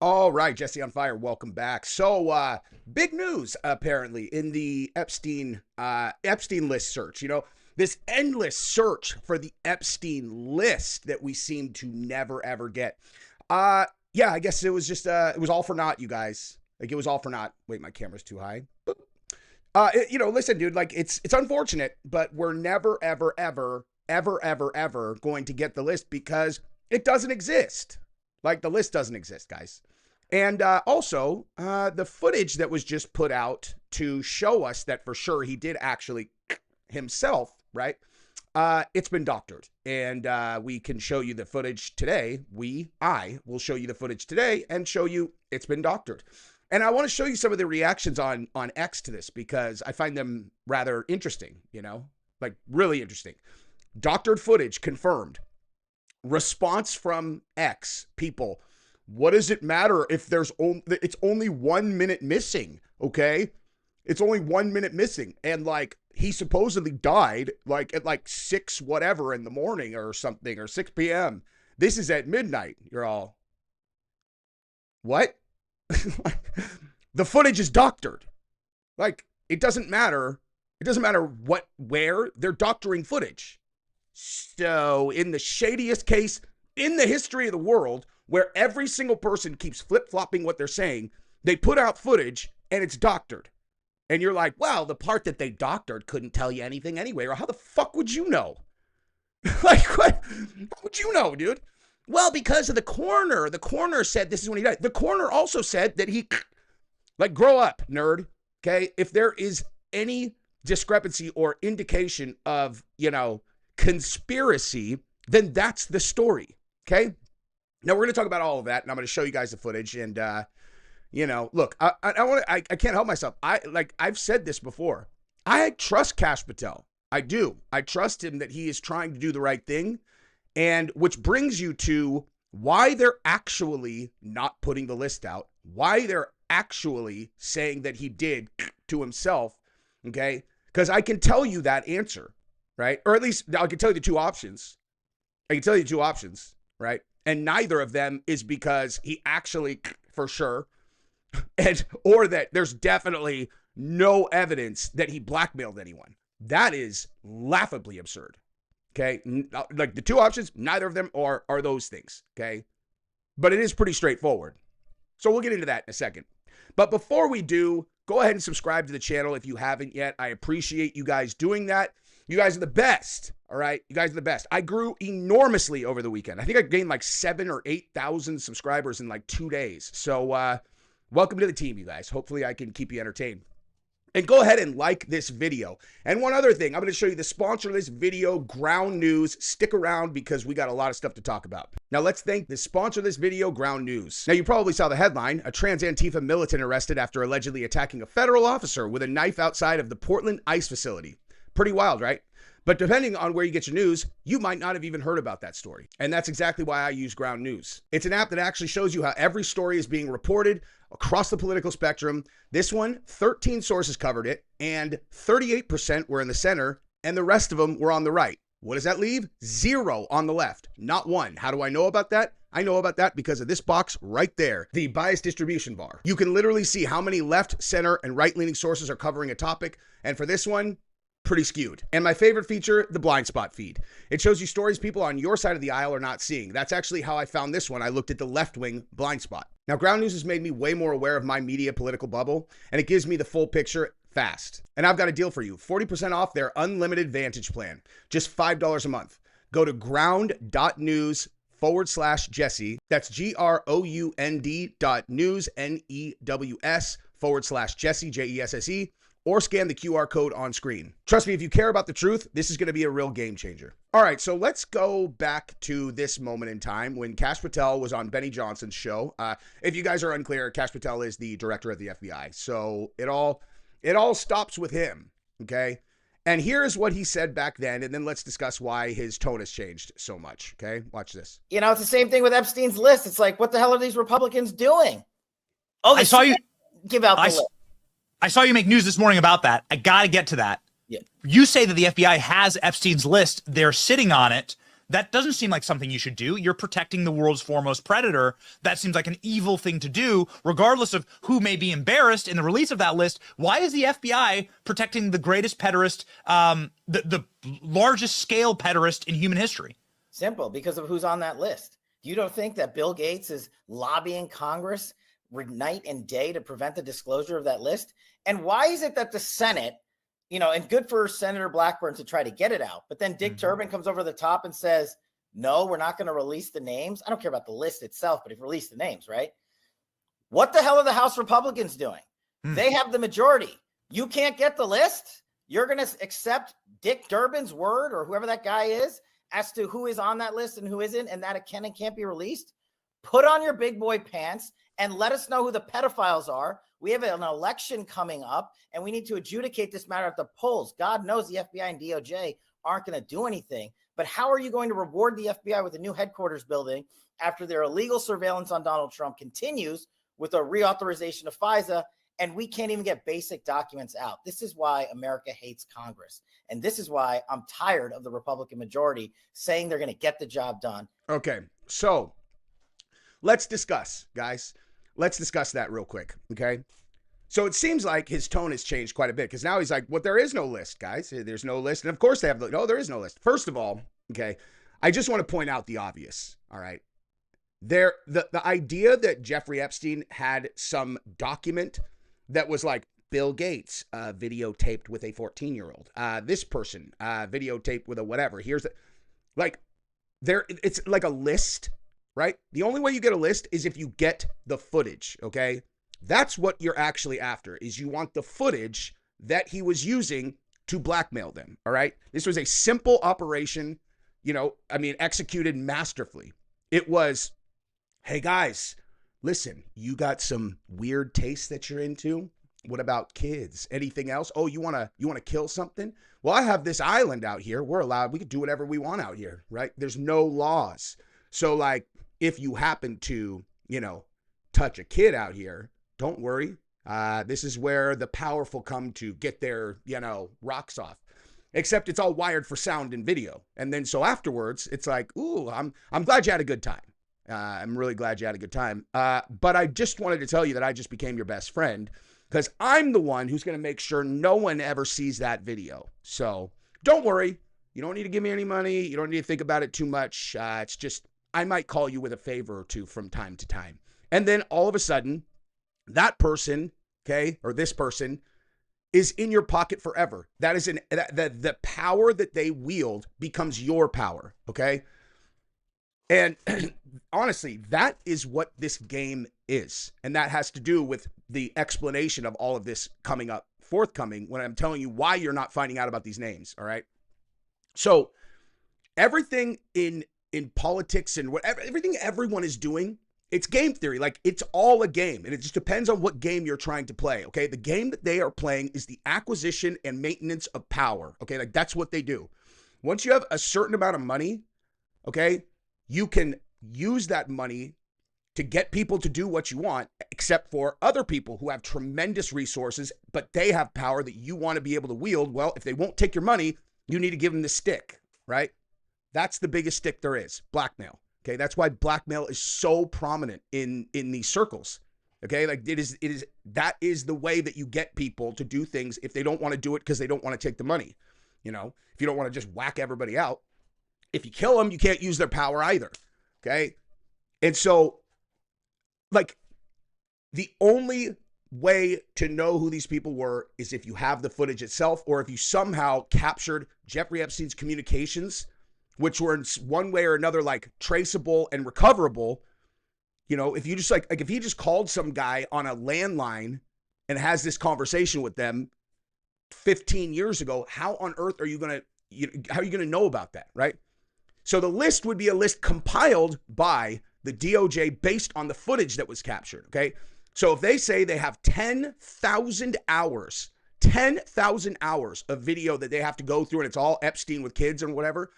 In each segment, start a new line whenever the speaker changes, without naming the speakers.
All right, Jesse on Fire, welcome back. So, big news apparently in the Epstein list search. This endless search for the Epstein list that we seem to never ever get. Yeah, I guess it was just it was all for naught, you guys. Like it was all for naught. Wait, my camera's too high. Listen, dude. Like it's unfortunate, but we're never ever going to get the list because it doesn't exist. Like the list doesn't exist, guys. And also, the footage that was just put out to show us that for sure he did actually himself, right? It's been doctored. And we can show you the footage today. I will show you the footage today and show you it's been doctored. And I want to show you some of the reactions on X to this because I find them rather interesting, like really interesting. Doctored footage confirmed. Response from X people. What does it matter if it's only 1 minute missing? Okay. It's only 1 minute missing. And like, he supposedly died like at like 6 whatever in the morning or something, or 6 p.m. This is at midnight. You're all, what? The footage is doctored. Like, it doesn't matter. It doesn't matter where they're doctoring footage. So in the shadiest case in the history of the world, where every single person keeps flip-flopping what they're saying, they put out footage and it's doctored. And you're like, well, the part that they doctored couldn't tell you anything anyway. Or how the fuck would you know? Like, what? How would you know, dude? Well, because of the coroner. The coroner said this is when he died. The coroner also said that he, like, grow up, nerd. Okay? If there is any discrepancy or indication of, conspiracy, then that's the story. Okay? Now we're going to talk about all of that, and I'm going to show you guys the footage. And, look, I can't help myself. I've said this before. I trust Kash Patel. I do. I trust him that he is trying to do the right thing. And which brings you to why they're actually not putting the list out, why they're actually saying that he did to himself. Okay. Because I can tell you that answer, right? Or at least I can tell you the two options. Right? And neither of them is because he actually, for sure, or that there's definitely no evidence that he blackmailed anyone. That is laughably absurd. Okay. Like the two options, neither of them are those things. Okay. But it is pretty straightforward. So we'll get into that in a second. But before we do, go ahead and subscribe to the channel if you haven't yet. I appreciate you guys doing that. You guys are the best. All right. You guys are the best. I grew enormously over the weekend. I think I gained like 7,000 or 8,000 subscribers in like 2 days. So welcome to the team, you guys. Hopefully I can keep you entertained. And go ahead and like this video. And one other thing, I'm going to show you the sponsor of this video, Ground News. Stick around because we got a lot of stuff to talk about. Now let's thank the sponsor of this video, Ground News. Now you probably saw the headline, a trans Antifa militant arrested after allegedly attacking a federal officer with a knife outside of the Portland ICE facility. Pretty wild, right? But depending on where you get your news, you might not have even heard about that story. And that's exactly why I use Ground News. It's an app that actually shows you how every story is being reported across the political spectrum. This one, 13 sources covered it, and 38% were in the center, and the rest of them were on the right. What does that leave? 0 on the left, not 1. How do I know about that? I know about that because of this box right there, the bias distribution bar. You can literally see how many left, center, and right-leaning sources are covering a topic, and for this one, pretty skewed. And my favorite feature, the blind spot feed. It shows you stories people on your side of the aisle are not seeing. That's actually how I found this one. I looked at the left-wing blind spot. Now, Ground News has made me way more aware of my media political bubble, and it gives me the full picture fast. And I've got a deal for you. 40% off their unlimited Vantage plan. Just $5 a month. Go to ground.news/Jesse. That's GROUND.news, NEWS/Jesse, JESSE. Or scan the QR code on screen. Trust me, if you care about the truth, this is going to be a real game changer. All right, so let's go back to this moment in time when Kash Patel was on Benny Johnson's show. If you guys are unclear, Kash Patel is the director of the FBI. So it all stops with him, okay? And here's what he said back then, and then let's discuss why his tone has changed so much, okay? Watch this.
It's the same thing with Epstein's list. It's like, what the hell are these Republicans doing?
Oh, I saw you
give out the list.
I saw you make news this morning about that. I got to get to that.
Yeah.
You say that the FBI has Epstein's list. They're sitting on it. That doesn't seem like something you should do. You're protecting the world's foremost predator. That seems like an evil thing to do, regardless of who may be embarrassed in the release of that list. Why is the FBI protecting the greatest pederast, the largest scale pederast in human history?
Simple, because of who's on that list. You don't think that Bill Gates is lobbying Congress night and day to prevent the disclosure of that list? And why is it that the Senate, and good for Senator Blackburn to try to get it out, but then Dick Durbin comes over the top and says, no, we're not going to release the names. I don't care about the list itself, but if you release the names, right? What the hell are the House Republicans doing? They have the majority. You can't get the list? You're going to accept Dick Durbin's word, or whoever that guy is, as to who is on that list and who isn't, and that it can and can't be released? Put on your big boy pants and let us know who the pedophiles are. We have an election coming up, and we need to adjudicate this matter at the polls. God knows the FBI and DOJ aren't going to do anything. But how are you going to reward the FBI with a new headquarters building after their illegal surveillance on Donald Trump continues with a reauthorization of FISA, and we can't even get basic documents out? This is why America hates Congress. And this is why I'm tired of the Republican majority saying they're going to get the job done.
Okay, so let's discuss, guys. Let's discuss that real quick, okay? So it seems like his tone has changed quite a bit, because now he's like, well, there is no list, guys. There's no list. And of course they have, no, there is no list. First of all, okay, I just want to point out the obvious, all right? The idea that Jeffrey Epstein had some document that was like Bill Gates videotaped with a 14-year-old, this person videotaped with a whatever. Here's the, like, it's like a list, right? The only way you get a list is if you get the footage, okay? That's what you're actually after, is you want the footage that he was using to blackmail them, all right? This was a simple operation, executed masterfully. It was, hey guys, listen, you got some weird tastes that you're into? What about kids? Anything else? Oh, you want to kill something? Well, I have this island out here. We can do whatever we want out here, right? There's no laws. So like, if you happen to, touch a kid out here, don't worry. This is where the powerful come to get their, rocks off. Except it's all wired for sound and video. And then so afterwards, it's like, ooh, I'm glad you had a good time. I'm really glad you had a good time. But I just wanted to tell you that I just became your best friend, because I'm the one who's going to make sure no one ever sees that video. So don't worry. You don't need to give me any money. You don't need to think about it too much. It's just, I might call you with a favor or two from time to time. And then all of a sudden, that person, okay, or this person is in your pocket forever. That is the power that they wield becomes your power, okay? And honestly, that is what this game is. And that has to do with the explanation of all of this coming up, forthcoming, when I'm telling you why you're not finding out about these names, all right? So everything in politics and everything everyone is doing, it's game theory. Like, it's all a game, and it just depends on what game you're trying to play, okay? The game that they are playing is the acquisition and maintenance of power, okay? Like, that's what they do. Once you have a certain amount of money, okay, you can use that money to get people to do what you want, except for other people who have tremendous resources, but they have power that you want to be able to wield. Well, if they won't take your money, you need to give them the stick, right? That's the biggest stick there is, blackmail. Okay, that's why blackmail is so prominent in these circles. Okay, like that is the way that you get people to do things if they don't want to do it because they don't want to take the money. If you don't want to just whack everybody out, if you kill them, you can't use their power either. Okay, and so like the only way to know who these people were is if you have the footage itself, or if you somehow captured Jeffrey Epstein's communications, which were in one way or another like traceable and recoverable. If you just if he just called some guy on a landline and has this conversation with them 15 years ago, how on earth are you going to know about that, right? So the list would be a list compiled by the DOJ based on the footage that was captured, okay? So if they say they have 10,000 hours of video that they have to go through, and it's all Epstein with kids and whatever,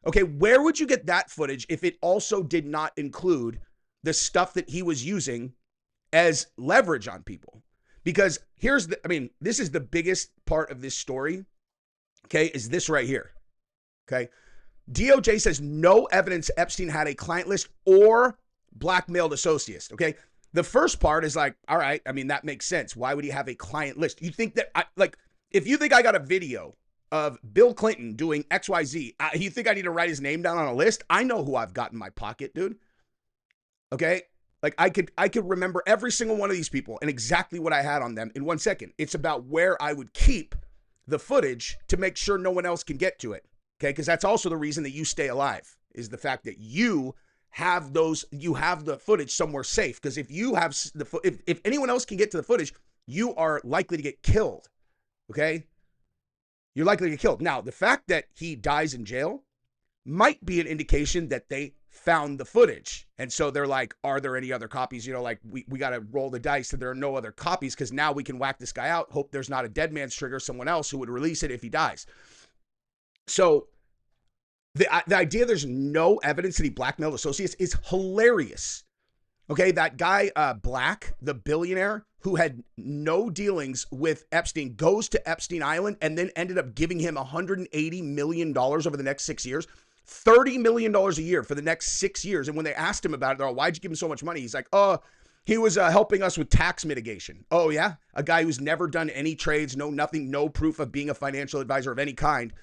okay, where would you get that footage if it also did not include the stuff that he was using as leverage on people? Because this is the biggest part of this story, okay, is this right here, okay? DOJ says no evidence Epstein had a client list or blackmailed associates. Okay. The first part is like, all right, I mean, that makes sense. Why would he have a client list? You think that, if you think I got a video of Bill Clinton doing XYZ, you think I need to write his name down on a list? I know who I've got in my pocket, dude. Okay. Like I could remember every single one of these people and exactly what I had on them in 1 second. It's about where I would keep the footage to make sure no one else can get to it. Okay. Because that's also the reason that you stay alive, is the fact that you have the footage somewhere safe. Because if you have if anyone else can get to the footage, you are likely to get killed. Okay. You're likely to get killed. Now, the fact that he dies in jail might be an indication that they found the footage. And so they're like, are there any other copies? You know, like we got to roll the dice that there are no other copies, because now we can whack this guy out. Hope there's not a dead man's trigger, someone else who would release it if he dies. So the idea there's no evidence that he blackmailed associates is hilarious. Okay, that guy, Black, the billionaire who had no dealings with Epstein, goes to Epstein Island and then ended up giving him $180 million over the next 6 years, $30 million a year for the next 6 years. And when they asked him about it, they're all, why'd you give him so much money? He's like, oh, he was helping us with tax mitigation. Oh, yeah? A guy who's never done any trades, no nothing, no proof of being a financial advisor of any kind.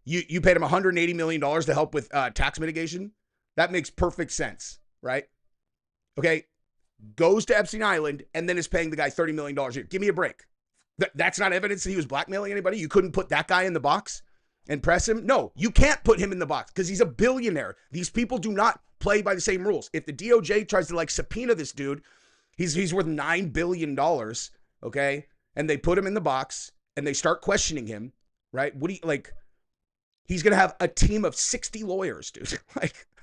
You paid him $180 million to help with tax mitigation? That makes perfect sense, right? Okay, goes to Epstein Island and then is paying the guy $30 million a year. Give me a break. That's not evidence that he was blackmailing anybody? You couldn't put that guy in the box and press him? No, you can't put him in the box because he's a billionaire. These people do not play by the same rules. If the DOJ tries to subpoena this dude, he's worth $9 billion, okay? And they put him in the box and they start questioning him, right? What do you, he's going to have a team of 60 lawyers, dude.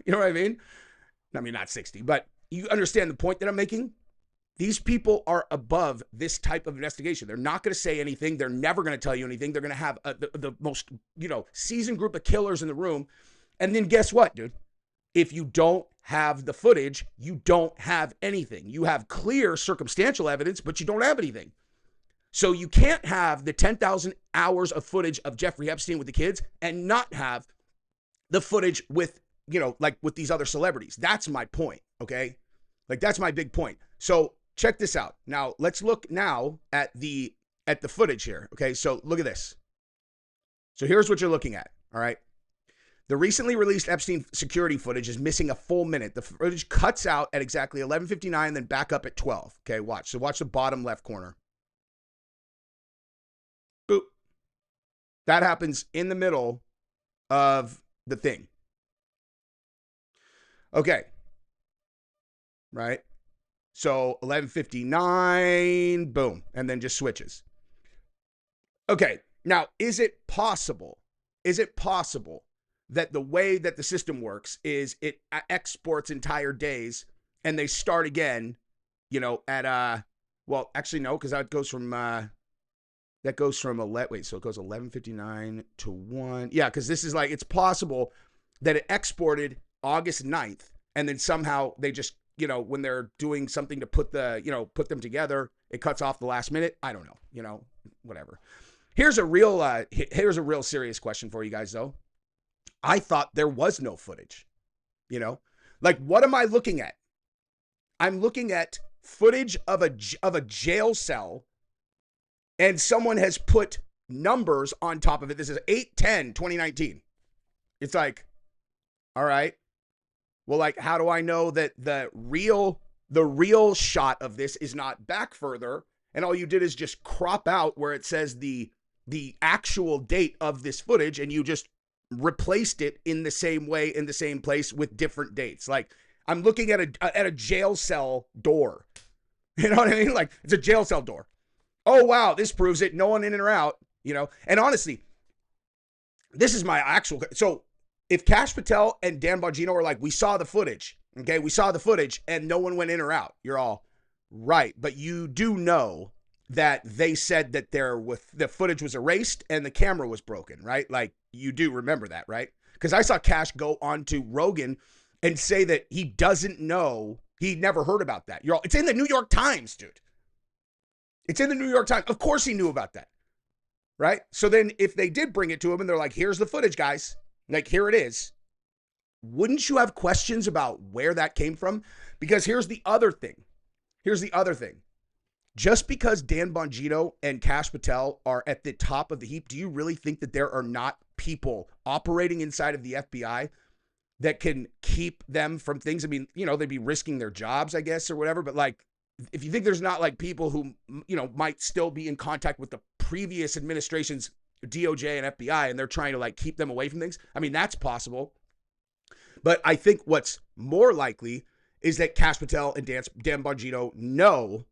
You know what I mean? I mean, not 60, but you understand the point that I'm making? These people are above this type of investigation. They're not going to say anything. They're never going to tell you anything. They're going to have the most, seasoned group of killers in the room. And then guess what, dude? If you don't have the footage, you don't have anything. You have clear circumstantial evidence, but you don't have anything. So you can't have the 10,000 hours of footage of Jeffrey Epstein with the kids and not have the footage with, with these other celebrities. That's my point, okay? That's my big point. So check this out. Now, let's look now at the footage here, okay? So look at this. So here's what you're looking at, all right? The recently released Epstein security footage is missing a full minute. The footage cuts out at exactly 11:59, then back up at 12. Okay, watch. So watch the bottom left corner. Boop. That happens in the middle of the thing. Okay. Right? So 11:59, boom, and then just switches. Okay. Now, is it possible that the way that the system works is it exports entire days and they start again, at well, actually no, because that goes from 11:59 to 1. Yeah, because this is it's possible that it exported August 9th and then somehow they just, when they're doing something to put them together, it cuts off the last minute. I don't know, whatever. Here's a real serious question for you guys though. I thought there was no footage, what am I looking at? I'm looking at footage of a jail cell and someone has put numbers on top of it. This is 8/10/2019. It's all right. Well, how do I know that the real shot of this is not back further? And all you did is just crop out where it says the actual date of this footage, and you just replaced it in the same way, in the same place with different dates. I'm looking at a jail cell door. You know what I mean? It's a jail cell door. Oh, wow, this proves it. No one in or out, And honestly, this is my actual. So if Kash Patel and Dan Bongino are we saw the footage, okay, we saw the footage and no one went in or out, you're all right. But you do know that they said that the footage was erased and the camera was broken, right? You do remember that, right? Because I saw Kash go on to Rogan and say that he doesn't know, he never heard about that. You're all, it's in the New York Times, dude. It's in the New York Times. Of course he knew about that, right? So then if they did bring it to him and they're here's the footage, guys. Here it is. wouldn't you have questions about where that came from? Because here's the other thing. Just because Dan Bongino and Kash Patel are at the top of the heap, do you really think that there are not people operating inside of the FBI that can keep them from things? I mean, you know, they'd be risking their jobs, I guess, or whatever. But like, if you think there's not like people who, you know, might still be in contact with the previous administration's DOJ and FBI, and they're trying to like keep them away from things, I mean, that's possible. But I think what's more likely is that Kash Patel and Dan Bongino know,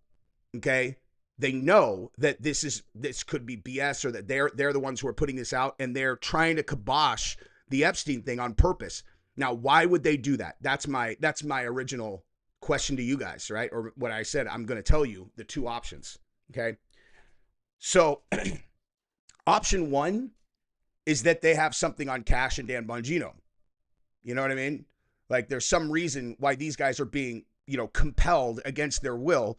okay, they know that this could be BS, or that they're the ones who are putting this out, and they're trying to kibosh the Epstein thing on purpose. Now, why would they do that? That's my original question to you guys, right? Or what I said, I'm going to tell you the two options, okay? So option one is that they have something on Kash and Dan Bongino. You know what I mean? Like, there's some reason why these guys are being, you know, compelled against their will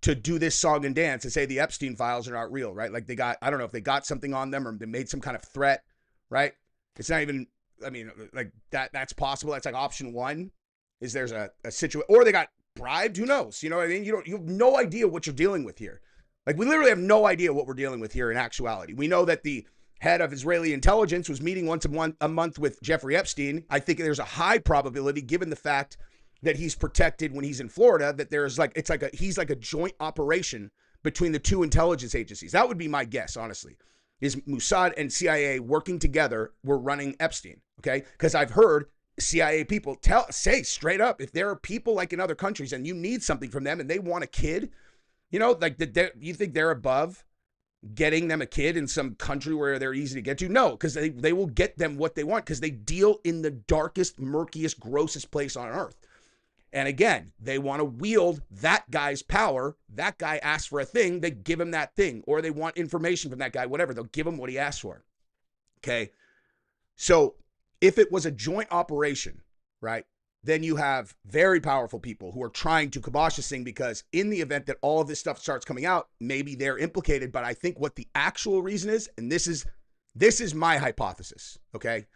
to do this song and dance and say the Epstein files are not real, right? Like, they got, I don't know if they got something on them or they made some kind of threat, right? It's not even, I mean, like that's possible. That's like option one, is there's a situation, or they got bribed. Who knows? You know what I mean? You have no idea what you're dealing with here. Like, we literally have no idea what we're dealing with here in actuality. We know that the head of Israeli intelligence was meeting once a month with Jeffrey Epstein. I think there's a high probability, given the fact that he's protected when he's in Florida, that there's like, he's like a joint operation between the two intelligence agencies. That would be my guess, honestly, is Mossad and CIA working together were running Epstein, okay? Because I've heard CIA people say straight up, if there are people like in other countries and you need something from them and they want a kid, you know, like, you think they're above getting them a kid in some country where they're easy to get to? No, because they will get them what they want, because they deal in the darkest, murkiest, grossest place on earth. And again, they want to wield that guy's power. That guy asks for a thing, they give him that thing. Or they want information from that guy, whatever, they'll give him what he asks for. Okay? So if it was a joint operation, right, then you have very powerful people who are trying to kibosh this thing, because in the event that all of this stuff starts coming out, maybe they're implicated. But I think what the actual reason is, and this is my hypothesis, okay?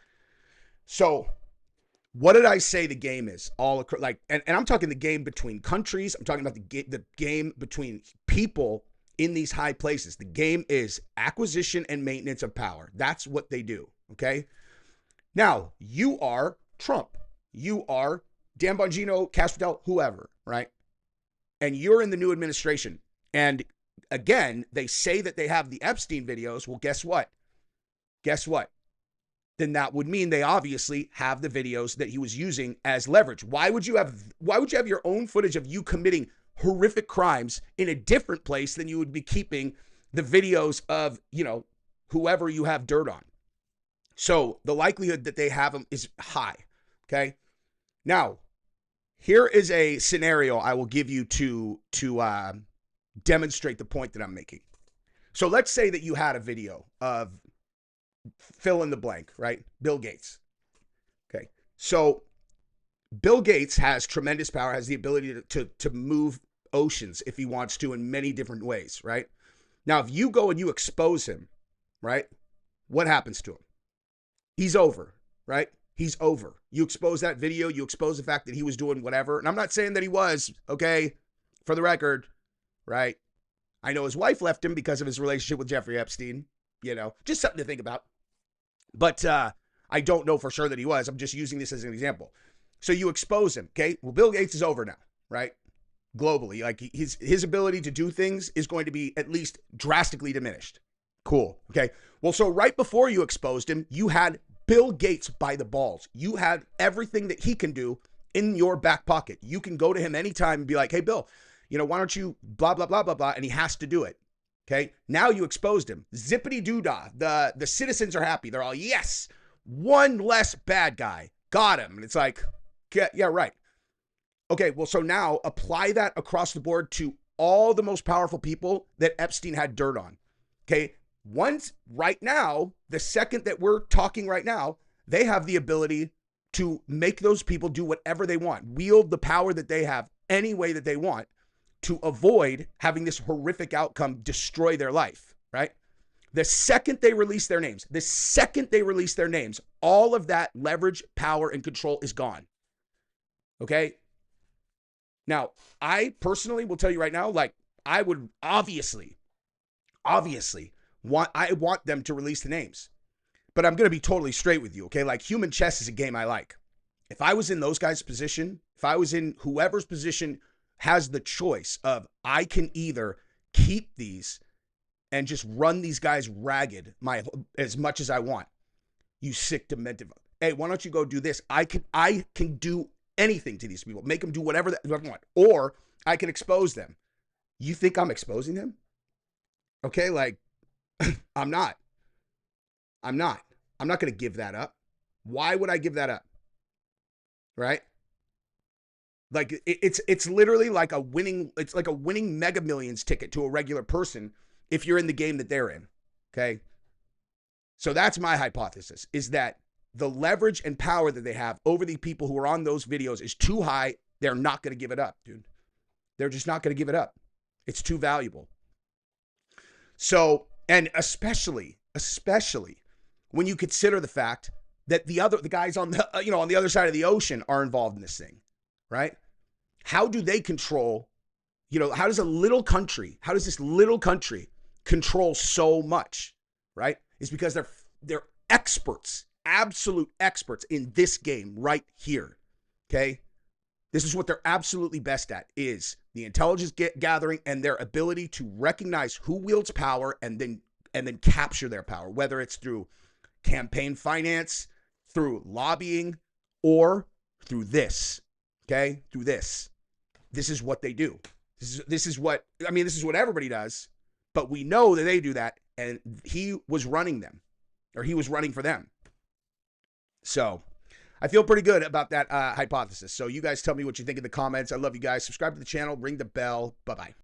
So what did I say the game is? And I'm talking the game between countries. I'm talking about the game between people in these high places. The game is acquisition and maintenance of power. That's what they do, okay? Now, you are Trump. You are Dan Bongino, Kash Patel, whoever, right? And you're in the new administration. And again, they say that they have the Epstein videos. Well, guess what? Then that would mean they obviously have the videos that he was using as leverage. Why would you have your own footage of you committing horrific crimes in a different place than you would be keeping the videos of, you know, whoever you have dirt on? So the likelihood that they have them is high, okay? Now, here is a scenario I will give you to demonstrate the point that I'm making. So let's say that you had a video of fill in the blank, right? Bill Gates. Okay. So Bill Gates has tremendous power, has the ability to move oceans if he wants to in many different ways, right? Now, if you go and you expose him, right? What happens to him? He's over, right? He's over. You expose that video, you expose the fact that he was doing whatever. And I'm not saying that he was, okay, for the record, right? I know his wife left him because of his relationship with Jeffrey Epstein, you know, just something to think about. But I don't know for sure that he was. I'm just using this as an example. So you expose him, okay? Well, Bill Gates is over now, right? Globally, like his ability to do things is going to be at least drastically diminished. Cool, okay? Well, so right before you exposed him, you had Bill Gates by the balls. You had everything that he can do in your back pocket. You can go to him anytime and be like, hey, Bill, you know, why don't you blah, blah, blah, blah, blah, and he has to do it. Okay, now you exposed him. Zippity doo-dah. The citizens are happy. They're all, yes, one less bad guy. Got him. And it's like, yeah, right. Okay, well, so now apply that across the board to all the most powerful people that Epstein had dirt on. Okay, right now, the second that we're talking right now, they have the ability to make those people do whatever they want, wield the power that they have any way that they want to avoid having this horrific outcome destroy their life, right? The second they release their names, all of that leverage, power, and control is gone. Okay? Now, I personally will tell you right now, like, I would obviously want them to release the names. But I'm going to be totally straight with you, okay? Like, human chess is a game I like. If I was in those guys' position, if I was in whoever's position has the choice of, I can either keep these and just run these guys ragged as much as I want. You sick, demented. Hey, why don't you go do this? I can do anything to these people. Make them do whatever they want. Or I can expose them. You think I'm exposing them? Okay, like, I'm not. I'm not going to give that up. Why would I give that up? Right? Like, it's literally like a winning Mega Millions ticket to a regular person if you're in the game that they're in. Okay? So that's my hypothesis, is that the leverage and power that they have over the people who are on those videos is too high. They're not going to give it up, dude. They're just not going to give it up. It's too valuable. So, and especially when you consider the fact that the guys on the, on the other side of the ocean are involved in this thing, right? How do they control, how does this little country control so much, right? It's because they're experts, absolute experts in this game right here, okay? This is what they're absolutely best at, is the intelligence gathering and their ability to recognize who wields power and then capture their power, whether it's through campaign finance, through lobbying, or through this, okay? Through this. This is what they do. This is what everybody does, but we know that they do that, and he was running them, or he was running for them. So I feel pretty good about that hypothesis. So you guys tell me what you think in the comments. I love you guys. Subscribe to the channel, ring the bell. Bye-bye.